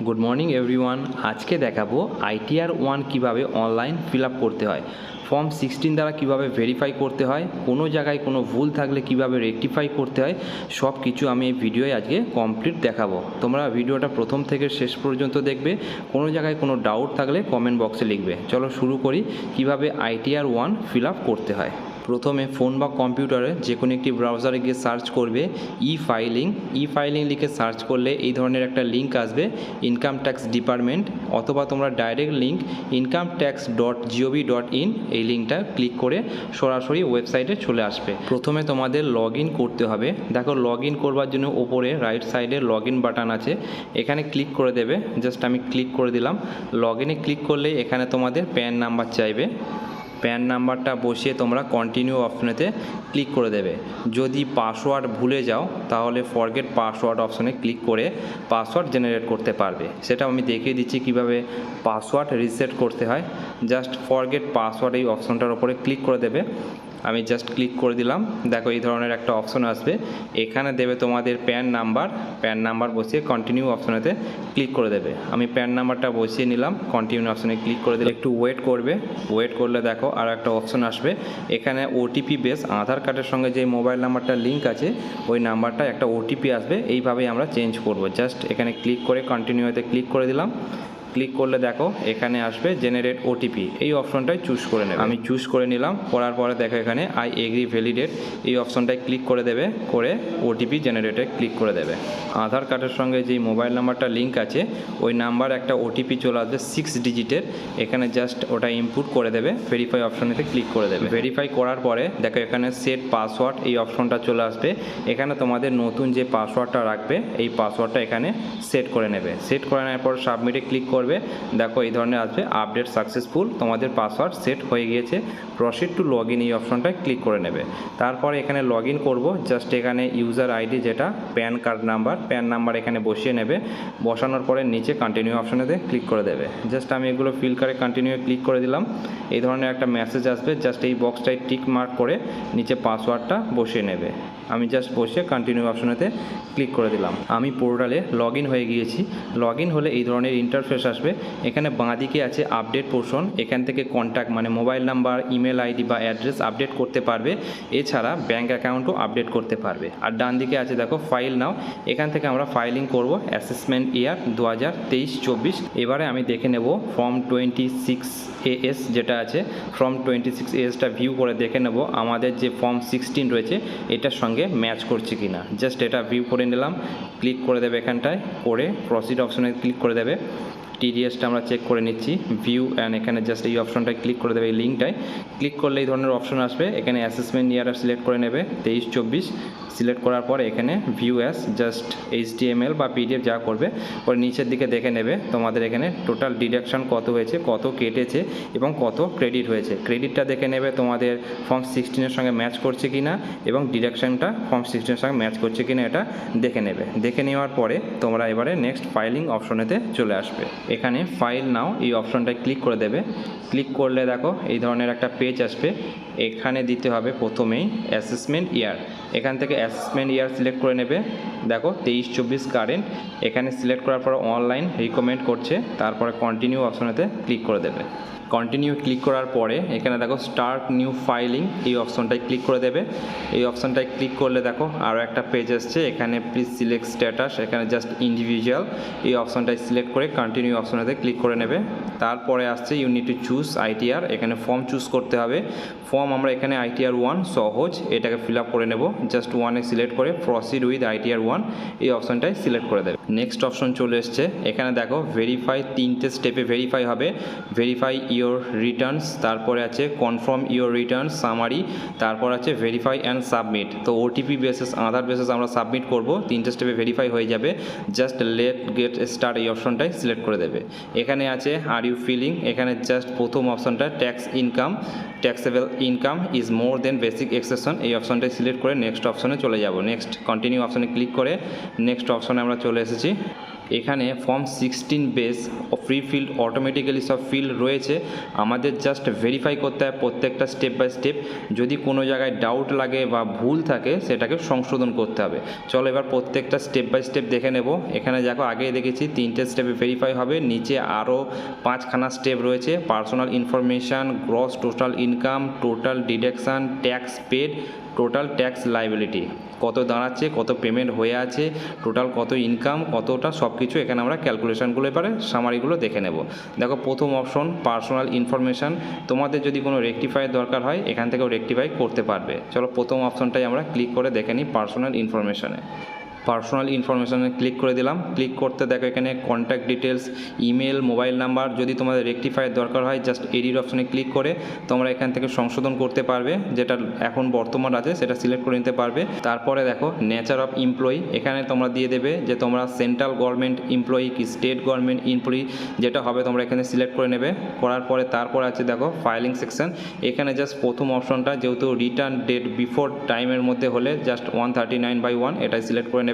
Good morning everyone. আজকে দেখাবো ITR 1 কীভাবে অনলাইন ফিল আপ করতে হয়, ফর্ম 16 দ্বারা কিভাবে ভেরিফাই করতে হয়, কোনো জায়গায় কোনো ভুল থাকলে কিভাবে রেকটিফাই করতে হয়, সব কিছু আমি এই ভিডিওয় আজকে কমপ্লিট দেখাবো। তোমরা ভিডিওটা প্রথম থেকে শেষ পর্যন্ত দেখবে। কোনো জায়গায় কোনো ডাউট থাকলে কমেন্ট বক্সে লিখবে। চলো শুরু করি কিভাবে আইটিআর 1 ফিল আপ করতে হয়। প্রথমে ফোন বা কম্পিউটারে যে কোনো একটি ব্রাউজারে গিয়ে সার্চ করবে ই ফাইলিং লিখে সার্চ করলে এই ধরনের একটা লিঙ্ক আসবে, ইনকাম ট্যাক্স ডিপার্টমেন্ট, অথবা তোমরা ডাইরেক্ট লিঙ্ক incometax.gov.in এই লিঙ্কটা ক্লিক করে সরাসরি ওয়েবসাইটে চলে আসবে। প্রথমে তোমাদের লগ ইন করতে হবে। দেখো লগ ইন করবার জন্য ওপরে রাইট সাইডে লগ ইন বাটন আছে, এখানে ক্লিক করে দেবে। জাস্ট আমি ক্লিক করে দিলাম। লগ ইনে ক্লিক করলে এখানে তোমাদের প্যান নাম্বার চাইবে, প্যান নাম্বারটা বসিয়ে তোমরা কন্টিনিউ অপশনেতে ক্লিক করে দেবে। যদি পাসওয়ার্ড ভুলে যাও তাহলে ফরগেট পাসওয়ার্ড অপশনে ক্লিক করে পাসওয়ার্ড জেনারেট করতে পারবে। সেটা আমি দেখিয়ে দিচ্ছি কিভাবে পাসওয়ার্ড রিসেট করতে হয়। জাস্ট ফরগেট পাসওয়ার্ড এই অপশনটার উপরে ক্লিক করে দেবে। আমি জাস্ট ক্লিক করে দিলাম। দেখো এই ধরনের একটা অপশন আসবে, এখানে দেবে তোমাদের প্যান নাম্বার বসিয়ে কন্টিনিউ অপশনেতে ক্লিক করে দেবে। আমি প্যান নাম্বারটা বসিয়ে নিলাম, কন্টিনিউ অপশনে ক্লিক করে দিলে একটু ওয়েট করবে। ওয়েট করলে দেখো আর একটা অপশন আসবে, এখানে ওটিপি বেস আধার কার্ডের সঙ্গে যে মোবাইল নাম্বারটা লিঙ্ক আছে ওই নাম্বারটা একটা ওটিপি আসবে, এইভাবেই আমরা চেঞ্জ করব। জাস্ট এখানে ক্লিক করে কন্টিনিউতে ক্লিক করে দিলাম। ক্লিক করলে দেখো এখানে আসবে জেনারেট ওটিপি, এই অপশনটাই চুজ করে নেবে। আমি চুজ করে নিলাম। করার পরে দেখো এখানে আই এগ্রি ভ্যালিডেট এই অপশনটায় ক্লিক করে দেবে, করে ওটিপি জেনারেটে ক্লিক করে দেবে। আধার কার্ডের সঙ্গে যেই মোবাইল নাম্বারটা লিঙ্ক আছে ওই নাম্বার একটা ওটিপি চলে আসবে 6 ডিজিটের, এখানে জাস্ট ওটা ইনপুট করে দেবে। ভেরিফাই অপশনেতে ক্লিক করে দেবে। ভেরিফাই করার পরে দেখো এখানে সেট পাসওয়ার্ড এই অপশনটা চলে আসবে, এখানে তোমাদের নতুন যে পাসওয়ার্ডটা রাখবে এই পাসওয়ার্ডটা এখানে সেট করে নেবে। সেট করে নেওয়ার পর সাবমিটে ক্লিক করবে। দেখো এই ধরনের আসবে আপডেট সাকসেসফুল, তোমাদের পাসওয়ার্ড সেট হয়ে গিয়েছে। প্রসিড টু লগ ইন এই অপশনটায় ক্লিক করে নেবে। তারপরে এখানে লগ ইন করবো। জাস্ট এখানে ইউজার আইডি যেটা প্যান নাম্বার এখানে বসিয়ে নেবে। বসানোর পরে নিচে কন্টিনিউ অপশনেতে ক্লিক করে দেবে। জাস্ট আমি এগুলো ফিল করে কন্টিনিউ ক্লিক করে দিলাম। এই ধরনের একটা মেসেজ আসবে, জাস্ট এই বক্সটায় টিক মার্ক করে নিচে পাসওয়ার্ডটা বসিয়ে নেবে। আমি জাস্ট বসে কন্টিনিউ অপশনেতে ক্লিক করে দিলাম। আমি পোর্টালে লগ ইন হয়ে গিয়েছি। লগ ইন হলে এই ধরনের ইন্টারফেস আসবে, এখানে বাঁদিকে আছে আপডেট পোর্শন, এখান থেকে কন্ট্যাক্ট মানে মোবাইল নাম্বার, ইমেল আইডি বা অ্যাড্রেস আপডেট করতে পারবে, এছাড়া ব্যাঙ্ক অ্যাকাউন্টও আপডেট করতে পারবে। আর ডান দিকে আছে দেখো ফাইল নাও, এখান থেকে আমরা ফাইলিং করব অ্যাসেসমেন্ট ইয়ার 2023-24। এবারে আমি দেখে নেব ফর্ম 26AS যেটা আছে, ফর্ম 26ASটা ভিউ করে দেখে নেব আমাদের যে ফর্ম 16 রয়েছে এটার সঙ্গে ম্যাচ করছে কিনা। জাস্ট এটা ভিউ করে নিলাম। ক্লিক করে দেবে এখানটায়, করে প্রসিড অপশনে ক্লিক করে দেবে। টিডিএসটা আমরা চেক করে নিচ্ছি, ভিউ অ্যান্ড এখানে জাস্ট এই অপশনটায় ক্লিক করে দেবে। এই লিঙ্কটায় ক্লিক করলে এই ধরনের অপশন আসবে, এখানে অ্যাসেসমেন্ট ইয়ারটা সিলেক্ট করে নেবে 23-24। সিলেক্ট করার পরে এখানে ভিউ অ্যাস জাস্ট HTML বা PDF যা করবে পরে নিচের দিকে দেখে নেবে তোমাদের এখানে টোটাল ডিডাকশান কত হয়েছে, কত কেটেছে এবং কত ক্রেডিট হয়েছে। ক্রেডিটটা দেখে নেবে তোমাদের ফর্ম 16-এর সঙ্গে ম্যাচ করছে কিনা এবং ডিডাকশানটা ফর্ম 16-এর সঙ্গে ম্যাচ করছে কিনা এটা দেখে নেবে। দেখে নেওয়ার পরে তোমরা এবারে নেক্সট ফাইলিং অপশনেতে চলে আসবে। এখানে ফাইল নাও এই অপশনটায় ক্লিক করে দেবে। ক্লিক করলে দেখো এই ধরনের একটা পেজ আসবে, এখানে দিতে হবে প্রথমেই অ্যাসেসমেন্ট ইয়ার। এখান থেকে অ্যাসেসমেন্ট ইয়ার সিলেক্ট করে নেবে। দেখো 23-24 কারেন্ট, এখানে সিলেক্ট করার পর অনলাইন রিকমেন্ড করছে, তারপরে কন্টিনিউ অপশনেতে ক্লিক করে দেবে। কন্টিনিউ ক্লিক করার পরে এখানে দেখো স্টার্ট নিউ ফাইলিং এই অপশনটায় ক্লিক করে দেবে। এই অপশনটায় ক্লিক করলে দেখো আরও একটা পেজ আসছে, এখানে প্লিজ সিলেক্ট স্ট্যাটাস, এখানে জাস্ট ইন্ডিভিজুয়াল এই অপশনটায় সিলেক্ট করে কন্টিনিউ অপশনেতে ক্লিক করে নেবে। তারপরে আসছে you need to choose ITR, এখানে ফর্ম চুজ করতে হবে। ফর্ম আমরা এখানে আইটিআর 1 সহজ এটাকে ফিল আপ করে নেব। জাস্ট 1-এ সিলেক্ট করে প্রসিড উইথ আইটিআর 1 এই অপশনটায় সিলেক্ট করে দেবে। নেক্সট অপশন চলে এসছে, এখানে দেখো ভেরিফাই, 3টে স্টেপে ভেরিফাই হবে। ভেরিফাই ইওর রিটার্নস, তারপরে আছে কনফার্ম ইওর রিটার্নস সামারি, তারপর আছে ভেরিফাই অ্যান্ড সাবমিট। তো ওটিপি বেসিস আধার বেসিস আমরা সাবমিট করব, 3টে স্টেপে ভেরিফাই হয়ে যাবে। জাস্ট লেট গেট স্টার্ট এই অপশনটাই সিলেক্ট করে দেবে। এখানে আছে আর ইউ ফিলিং, এখানে জাস্ট প্রথম অপশনটা taxable income is more than basic exemption এই অপশনটাই সিলেক্ট করে নেক্সট অপশনে চলে যাব। নেক্সট কন্টিনিউ অপশনে ক্লিক করে নেক্সট অপশনে আমরা চলে এসেছি। এখানে form 16 base free field automatically সব ফিল্ড রয়েছে, আমাদের জাস্ট ভেরিফাই করতে হয় প্রত্যেকটা স্টেপ বাই স্টেপ। যদি কোনো জায়গায় ডাউট লাগে বা ভুল থাকে সেটাকে সংশোধন করতে হবে। চলো এবার প্রত্যেকটা স্টেপ বাই স্টেপ দেখে নেব। এখানে দেখো আগেই দেখেছি 3টে স্টেপে ভেরিফাই হবে, নিচে আরও 5খানা স্টেপ রয়েছে, personal information, gross total income, total deduction, tax paid, total tax liability, কত দাঁড়াচ্ছে, কত পেমেন্ট হয়ে আছে, টোটাল কত ইনকাম, কতটা সব কিছু এখানে আমরা ক্যালকুলেশনগুলো এবারে সামারিগুলো দেখে নেব। দেখো প্রথম অপশন পার্সোনাল ইনফরমেশান, তোমাদের যদি কোনো রেকটিফাইয়ের দরকার হয় এখান থেকেও রেকটিফাই করতে পারবে। চলো প্রথম অপশনটাই আমরা ক্লিক করে দেখে নিই পার্সোনাল ইনফরমেশানে। পার্সোনাল ইনফরমেশানে ক্লিক করে দিলাম। ক্লিক করতে দেখো এখানে contact details, email, mobile number, যদি তোমাদের রেকটিফাইয়ের দরকার হয় জাস্ট এডিট অপশানে ক্লিক করে তোমরা এখান থেকে সংশোধন করতে পারবে, যেটা এখন বর্তমান আছে সেটা সিলেক্ট করে নিতে পারবে। তারপরে দেখো নেচার অফ এমপ্লয়ি, এখানে তোমরা দিয়ে দেবে যে তোমরা সেন্ট্রাল গভর্নমেন্ট এমপ্লয়ি কি স্টেট গভর্নমেন্ট এমপ্লয়ি, যেটা হবে তোমরা এখানে সিলেক্ট করে নেবে। করার পরে তারপরে আছে দেখো ফাইলিং সেকশন, এখানে জাস্ট প্রথম অপশনটা যেহেতু রিটার্ন ডেট বিফোর টাইমের মধ্যে হলে জাস্ট 139/1 এটাই সিলেক্ট করে নেবে।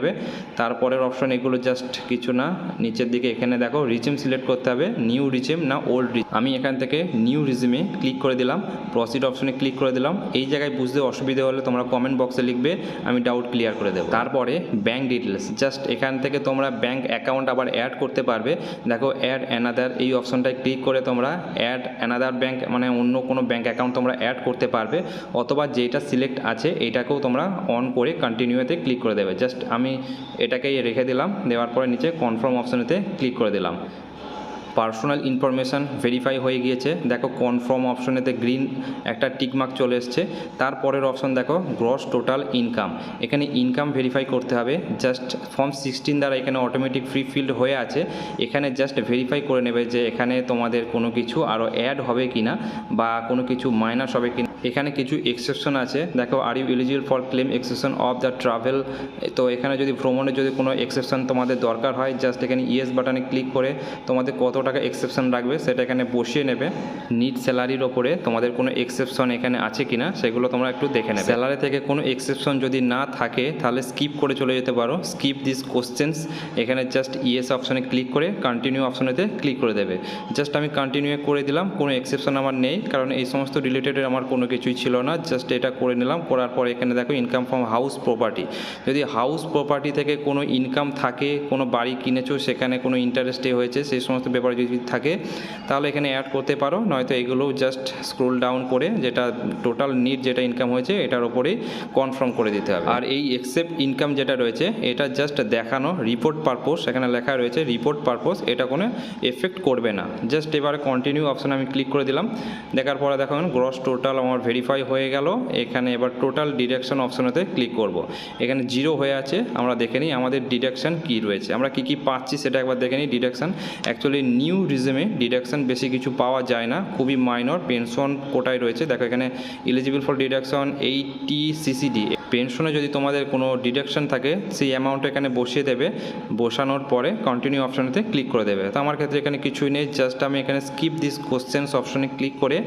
তারপরের অপশন এগুলো জাস্ট কিছু না, নিচের দিকে এখানে দেখো রিজিম সিলেক্ট করতে হবে, নিউ রিজিম না ওল্ড রিজিম। আমি এখান থেকে নিউ রিজিমে ক্লিক করে দিলাম, প্রসিড অপশনে ক্লিক করে দিলাম। এই জায়গায় বুঝতে অসুবিধা হলে তোমরা কমেন্ট বক্সে লিখবে, আমি ডাউট ক্লিয়ার করে দেবো। তারপরে ব্যাঙ্ক ডিটেলস, জাস্ট এখান থেকে তোমরা ব্যাঙ্ক অ্যাকাউন্ট আবার অ্যাড করতে পারবে। দেখো অ্যাড অ্যানাদার, এই অপশনটায় ক্লিক করে তোমরা অ্যাড অ্যানাদার ব্যাঙ্ক মানে অন্য কোনো ব্যাঙ্ক অ্যাকাউন্ট তোমরা অ্যাড করতে পারবে, অথবা যেটা সিলেক্ট আছে এইটাকেও তোমরা অন করে কন্টিনিউতে ক্লিক করে দেবে। জাস্ট আমি এটাকেই রেখে দিলাম, দেওয়ার পরে নিচে কনফার্ম অপশনেতে ক্লিক করে দিলাম। পার্সোনাল ইনফরমেশান ভেরিফাই হয়ে গিয়েছে, দেখো কনফার্ম অপশনেতে গ্রিন একটা টিকমার্ক চলে এসছে। তারপরের অপশন দেখো গ্রস টোটাল ইনকাম, এখানে ইনকাম ভেরিফাই করতে হবে। জাস্ট ফর্ম 16 দ্বারা এখানে অটোমেটিক ফ্রি ফিল্ড হয়ে আছে, এখানে জাস্ট ভেরিফাই করে নেবে যে এখানে তোমাদের কোনো কিছু আরও অ্যাড হবে কিনা বা কোনো কিছু মাইনাস হবে কিনা। এখানে কিছু এক্সেপশন আছে, দেখো are you eligible for claim exception of the travel, তো এখানে যদি ভ্রমণে যদি কোনো এক্সেপশন তোমাদের দরকার হয় জাস্ট এখানে ইয়েস বাটনে ক্লিক করে তোমাদের কত টাকা এক্সেপশন রাখবে সেটা এখানে বসিয়ে নেবে। নিট স্যালারির ওপরে তোমাদের কোনো এক্সেপশন এখানে আছে কিনা সেগুলো তোমরা একটু দেখে নেবে। স্যালারি থেকে কোনো এক্সেপশন যদি না থাকে তাহলে স্কিপ করে চলে যেতে পারো, স্কিপ দিস কোশ্চেন্স, এখানে জাস্ট ইয়েস অপশনে ক্লিক করে কন্টিনিউ অপশনেতে ক্লিক করে দেবে। জাস্ট আমি কন্টিনিউ করে দিলাম, কোনো এক্সেপশন আমার নেই কারণ এই সমস্ত রিলেটেড আমার কোনো কিছুই ছিল না, জাস্ট এটা করে নিলাম। করার পর এখানে দেখো ইনকাম ফ্রম হাউস প্রপার্টি, যদি হাউস প্রপার্টি থেকে কোনো ইনকাম থাকে, কোনো বাড়ি কিনেছো সেখানে কোনো ইন্টারেস্টে হয়েছে সেই সমস্ত ব্যাপারে যদি থাকে তাহলে এখানে অ্যাড করতে পারো, নয়তো এগুলো জাস্ট স্ক্রোল ডাউন করে যেটা টোটাল নিট যেটা ইনকাম হয়েছে এটার ওপরেই কনফার্ম করে দিতে হবে। আর এই এক্সেপ্ট ইনকাম যেটা রয়েছে এটা জাস্ট দেখানো রিপোর্ট পারপোজ, এখানে লেখা রয়েছে রিপোর্ট পারপোজ, এটা কোনো এফেক্ট করবে না। জাস্ট এবারে কন্টিনিউ অপশানে আমি ক্লিক করে দিলাম, দেখার পরে দেখো গ্রস টোটাল আমার ভেরিফাই হয়ে গেল। এখানে এবার টোটাল ডিডাকশন অপশনেতে ক্লিক করব, এখানে 0 হয়ে আছে, আমরা দেখে নিই আমাদের ডিডাকশন কি রয়েছে, আমরা কি কি পাচ্ছি সেটা একবার দেখে নিই। ডিডাকশন অ্যাকচুয়ালি নিউ রিজিমে ডিডাকশন বেশি কিছু পাওয়া যায় না, খুবই মাইনর, পেনশন কোটায় রয়েছে। দেখো এখানে এলিজিবল ফর ডিডাকশন 80 CCD, পেনশনে যদি তোমাদের কোনো ডিডাকশন থাকে সেই অ্যামাউন্টটা এখানে বসিয়ে দেবে, বসানোর পরে কন্টিনিউ অপশনেতে ক্লিক করে দেবে। তো আমার ক্ষেত্রে এখানে কিছুই নেই, জাস্ট আমি এখানে স্কিপ দিস কোশ্চেন্স অপশনে ক্লিক করে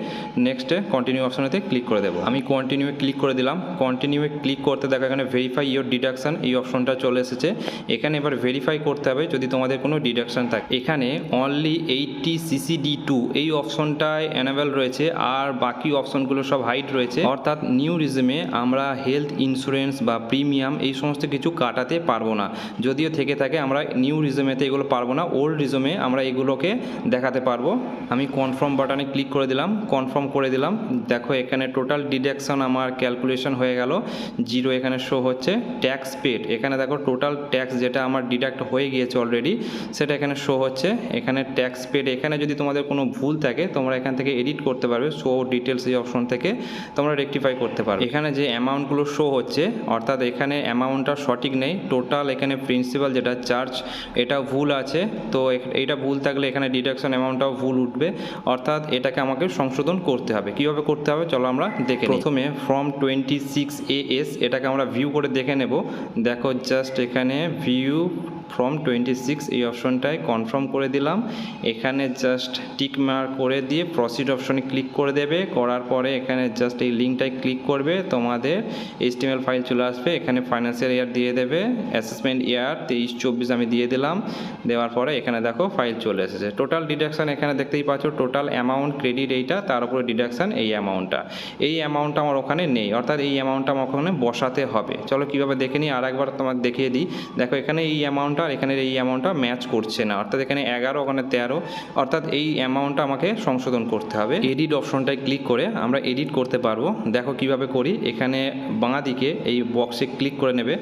নেক্সটে কন্টিনিউ অপশনেতে ক্লিক করে দেবো। আমি কন্টিনিউয়ে ক্লিক করে দিলাম, কন্টিনিউয়ে ক্লিক করতে দেখো এখানে ভেরিফাই ইয়োর ডিডাকশন এই অপশনটা চলে এসেছে। এখানে এবার ভেরিফাই করতে হবে যদি তোমাদের কোনো ডিডাকশন থাকে। এখানে অনলি 80 CCD2 এই অপশনটায় অ্যানেবল রয়েছে, আর বাকি অপশনগুলো সব হাইড রয়েছে। অর্থাৎ নিউ রিজিমে আমরা হেলথ ইন্স্যুরেন্স বা প্রিমিয়াম এই সমস্ত কিছু কাটাতে পারবো না, যদিও থেকে থাকে আমরা নিউ রিজিমেতে এগুলো পারবো না, ওল্ড রিজিমে আমরা এগুলোকে দেখাতে পারবো। আমি কনফার্ম বাটনে ক্লিক করে দিলাম, কনফার্ম করে দিলাম। দেখো এখানে টোটাল ডিডাকশন আমার ক্যালকুলেশন হয়ে গেল, 0 এখানে শো হচ্ছে। ট্যাক্স পেড, এখানে দেখো টোটাল ট্যাক্স যেটা আমার ডিডাক্ট হয়ে গিয়েছে অলরেডি সেটা এখানে শো হচ্ছে। এখানে ট্যাক্স পেড, এখানে যদি তোমাদের কোনো ভুল থাকে তোমরা এখান থেকে এডিট করতে পারবে, শো ডিটেলস এই অপশন থেকে তোমরা রেকটিফাই করতে পারবে। এখানে যে অ্যামাউন্টগুলো শো হচ্ছে অর্থাৎ এখানে অ্যামাউন্টটা সঠিক নেই, টোটাল এখানে প্রিন্সিপাল যেটা চার্জ এটা ভুল আছে, তো এইটা ভুল থাকলে এখানে ডিডাকশন অ্যামাউন্টটাও ভুল উঠবে, অর্থাৎ এটাকে আমাকে সংশোধন করতে হবে। কীভাবে করতে হবে চলো আমরা দেখে নিই। প্রথমে ফর্ম 26 AS এটাকে আমরা ভিউ করে দেখে নেব। দেখো জাস্ট এখানে ভিউ ফর্ম 26 এই অপশনটায় কনফার্ম করে দিলাম। এখানে জাস্ট টিক মার্ক করে দিয়ে প্রসিড অপশনে ক্লিক করে দেবে। করার পরে এখানে জাস্ট এই লিঙ্কটায় ক্লিক করবে, তোমাদের HTML ফাইল চলে আসবে। এখানে ফাইন্যান্সিয়াল ইয়ার দিয়ে দেবে, অ্যাসেসমেন্ট ইয়ার 23-24 আমি দিয়ে দিলাম। দেওয়ার পরে এখানে দেখো ফাইল চলে এসেছে। টোটাল ডিডাকশান এখানে দেখতেই পাচ্ছ, টোটাল অ্যামাউন্ট ক্রেডিট এইটা, তার উপরে ডিডাকশান এই অ্যামাউন্টটা। এই অ্যামাউন্টটা আমার ওখানে নেই, অর্থাৎ এই অ্যামাউন্টটা আমার ওখানে বসাতে হবে। চলো কীভাবে দেখে নিই, আর একবার তোমার দেখিয়ে দিই। দেখো এখানে এই অ্যামাউন্টটা আর এখানে এই অ্যামাউন্টটা ম্যাচ করছে না, অর্থাৎ এখানে 11 ওখানে 13, অর্থাৎ এই অ্যামাউন্টটা আমাকে সংশোধন করতে হবে। এডিট অপশনটায় ক্লিক করে আমরা এডিট করতে পারবো। দেখো কিভাবে করি, এখানে বাঁ দিকে এই বক্সে ক্লিক করে নেবে,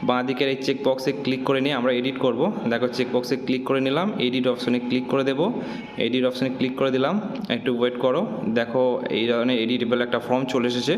বাঁ দিকের এই চেক বক্সে ক্লিক করে নিয়ে আমরা এডিট করব। দেখো চেক বক্সে ক্লিক করে নিলাম, এডিট অপশনে ক্লিক করে দেব, এডিট অপশনে ক্লিক করে দিলাম। একটু ওয়েট করো, দেখো এই ধরনের এডিটেবল একটা ফর্ম চলে এসেছে।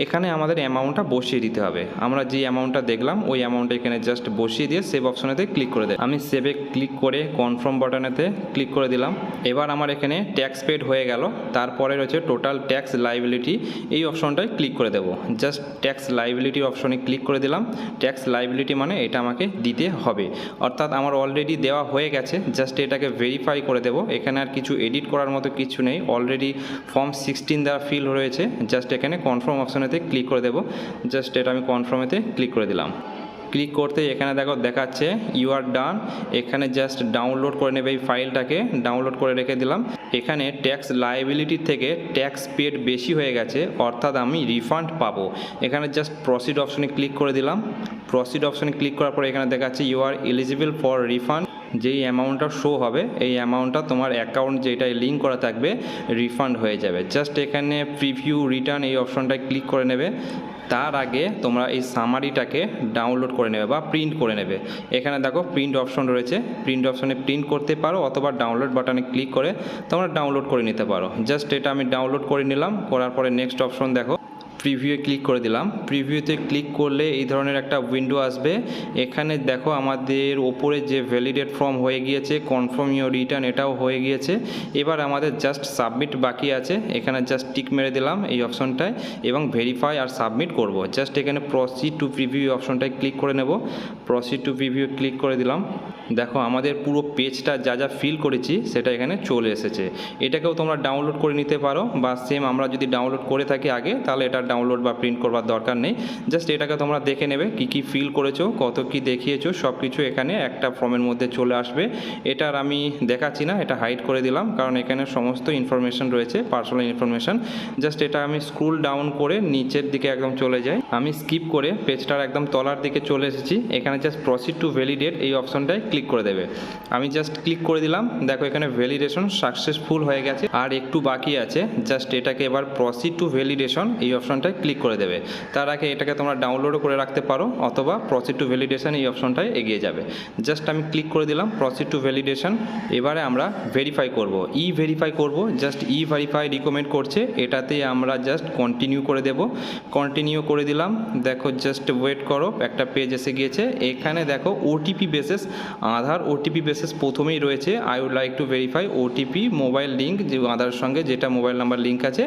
এখানে আমাদের অ্যামাউন্টটা বসিয়ে দিতে হবে। আমরা যে অ্যামাউন্টটা দেখলাম ওই অ্যামাউন্টটা এখানে জাস্ট বসিয়ে দিয়ে সেভ অপশনেতে ক্লিক করে দেব। আমি সেভে ক্লিক করে কনফার্ম বাটনেতে ক্লিক করে দিলাম। এবার আমার এখানে ট্যাক্স পেড হয়ে গেল। তারপরে রয়েছে টোটাল ট্যাক্স লাইবিলিটি, এই অপশনটায় ক্লিক করে দেব। জাস্ট ট্যাক্স লাইবিলিটি অপশনে ক্লিক করে দিলাম। ট্যাক্স লাইবিলিটি মানে এটা আমাকে দিতে হবে, অর্থাৎ আমার অলরেডি দেওয়া হয়ে গেছে, জাস্ট এটাকে ভেরিফাই করে দেব। এখানে আর কিছু এডিট করার মতো কিছু নেই, অলরেডি ফর্ম 16 দেওয়া ফিল রয়েছে। জাস্ট এখানে কনফার্ম অপশনেতে ক্লিক করে দেব। জাস্ট এটা আমি কনফার্মেতে ক্লিক করে দিলাম। ক্লিক করতে এখানে দেখো দেখাচ্ছে ইউ আর ডান। এখানে জাস্ট ডাউনলোড করে নেবে এই ফাইলটাকে, ডাউনলোড করে রেখে দিলাম। এখানে ট্যাক্স লায়াবিলিটির থেকে ট্যাক্স পেড বেশি হয়ে গেছে, অর্থাৎ আমি রিফান্ড পাবো। এখানে জাস্ট প্রসিড অপশনে ক্লিক করে দিলাম। প্রসিড অপশনে ক্লিক করার পরে এখানে দেখাচ্ছে you are eligible for refund. যেই অ্যামাউন্টটা শো হবে এই অ্যামাউন্টটা তোমার অ্যাকাউন্ট যেটাই লিঙ্ক করা থাকবে রিফান্ড হয়ে যাবে। জাস্ট এখানে প্রিভিউ রিটার্ন এই অপশনটায় ক্লিক করে নেবে। তার আগে তোমরা এই সামারিটাকে ডাউনলোড করে নেবে বা প্রিন্ট করে নেবে। এখানে দেখো প্রিন্ট অপশন রয়েছে, প্রিন্ট অপশনে প্রিন্ট করতে পারো অথবা ডাউনলোড বাটনে ক্লিক করে তোমরা ডাউনলোড করে নিতে পারো। জাস্ট এটা আমি ডাউনলোড করে নিলাম। করার পরে নেক্সট অপশন দেখো, প্রিভিউয়ে ক্লিক করে দিলাম। প্রিভিউতে ক্লিক করলে এই ধরনের একটা উইন্ডো আসবে। এখানে দেখো আমাদের ওপরে যে ভ্যালিডেট ফর্ম হয়ে গিয়েছে, কনফার্ম ইউর রিটার্ন এটাও হয়ে গিয়েছে। এবার আমাদের জাস্ট সাবমিট বাকি আছে। এখানে জাস্ট টিক মেরে দিলাম এই অপশনটায় এবং ভেরিফাই আর সাবমিট করব। জাস্ট এখানে প্রসিড টু প্রিভিউ অপশনটায় ক্লিক করে নেব। প্রসিড টু প্রিভিউ ক্লিক করে দিলাম। দেখো আমাদের পুরো পেজটা যা যা ফিল করেছি সেটা এখানে চলে এসেছে। এটাকেও তোমরা ডাউনলোড করে নিতে পারো, বা সেম আমরা যদি ডাউনলোড করে থাকি আগে তাহলে এটা ডাউনলোড বা প্রিন্ট করবার দরকার নেই। জাস্ট এটাকে তোমরা দেখে নেবে কি কি ফিল করেছো, কত কি দেখিয়েছো, সব কিছু এখানে একটা ফর্মের মধ্যে চলে আসবে। এটার আমি দেখাচ্ছি না, এটা হাইড করে দিলাম কারণ এখানে সমস্ত ইনফরমেশন রয়েছে, পার্সোনাল ইনফরমেশন। জাস্ট এটা আমি স্ক্রল ডাউন করে নিচের দিকে একদম চলে যাই। আমি স্কিপ করে পেজটার একদম তলার দিকে চলে এসেছি। এখানে জাস্ট প্রসিড টু ভ্যালিডেট এই অপশনটায় ক্লিক করে দেবে। আমি জাস্ট ক্লিক করে দিলাম। দেখো এখানে ভ্যালিডেশন সাকসেসফুল হয়ে গেছে, আর একটু বাকি আছে। জাস্ট এটাকে এবার প্রসিড টু ভ্যালিডেশন এই অপশনটায় ক্লিক করে দেবে। তার আগে এটাকে তোমরা ডাউনলোডও করে রাখতে পারো অথবা প্রসিড টু ভ্যালিডেশন এই অপশনটায় এগিয়ে যাবে। জাস্ট আমি ক্লিক করে দিলাম প্রসিড টু ভ্যালিডেশন। এবারে আমরা ভেরিফাই করব, ভেরিফাই করব। জাস্ট ভেরিফাই রিকমেন্ড করছে, এটাতে আমরা জাস্ট কন্টিনিউ করে দেব। কন্টিনিউ করে দিলাম। দেখো জাস্ট ওয়েট করো, একটা পেজ এসে গিয়েছে। এখানে দেখো OTP basis, Aadhaar OTP basis প্রথমেই রয়েছে। I would like to verify OTP mobile link, যে আধারের সঙ্গে যেটা মোবাইল নাম্বার লিঙ্ক আছে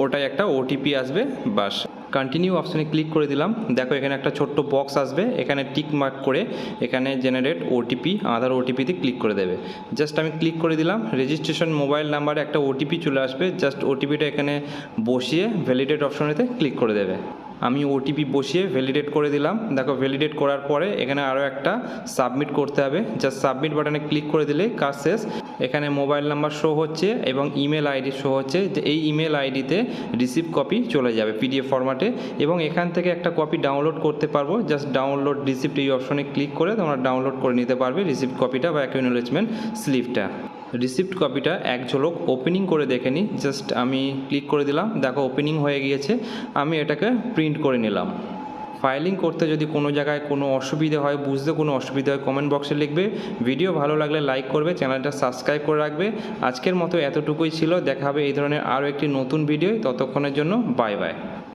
ওটাই একটা ওটিপি আসবে। বাস কন্টিনিউ অপশানে ক্লিক করে দিলাম। দেখো এখানে একটা ছোট্ট বক্স আসবে, এখানে টিক মার্ক করে এখানে জেনারেট ওটিপি, আধার ওটিপিতে ক্লিক করে দেবে। জাস্ট আমি ক্লিক করে দিলাম। রেজিস্ট্রেশন মোবাইল নাম্বারে একটা ওটিপি চলে আসবে। জাস্ট ওটিপিটা এখানে বসিয়ে ভ্যালিডেট অপশনেতে ক্লিক করে দেবে। আমি ওটিপি বসিয়ে ভ্যালিডেট করে দিলাম। দেখো ভ্যালিডেট করার পরে এখানে আরও একটা সাবমিট করতে হবে। জাস্ট সাবমিট বাটনে ক্লিক করে দিলে কাজ শেষ। এখানে মোবাইল নাম্বার শো হচ্ছে এবং ইমেল আইডি শো হচ্ছে, যে এই ইমেল আইডিতে রিসিভ কপি চলে যাবে পিডিএফ ফরম্যাটে, এবং এখান থেকে একটা কপি ডাউনলোড করতে পারবো। জাস্ট ডাউনলোড রিসিপ্ট এই অপশনে ক্লিক করে তোমরা ডাউনলোড করে নিতে পারবে রিসিপ্ট কপিটা বা অ্যাকনোলেজমেন্ট স্লিপটা। রিসিপ্ট কপিটা এক ঝলক ওপেনিং করে দেখে নিই। জাস্ট আমি ক্লিক করে দিলাম। দেখো ওপেনিং হয়ে গিয়েছে। আমি এটাকে প্রিন্ট করে নিলাম। ফাইলিং করতে যদি কোনো জায়গায় কোনো অসুবিধা হয়, বুঝতে কোনো অসুবিধা হয়, কমেন্ট বক্সে লিখবে। ভিডিও ভালো লাগলে লাইক করবে, চ্যানেলটা সাবস্ক্রাইব করে রাখবে। আজকের মতো এতটুকুই ছিল। দেখা হবে এই ধরনের আরও একটি নতুন ভিডিও। ততক্ষণের জন্য বাই বাই।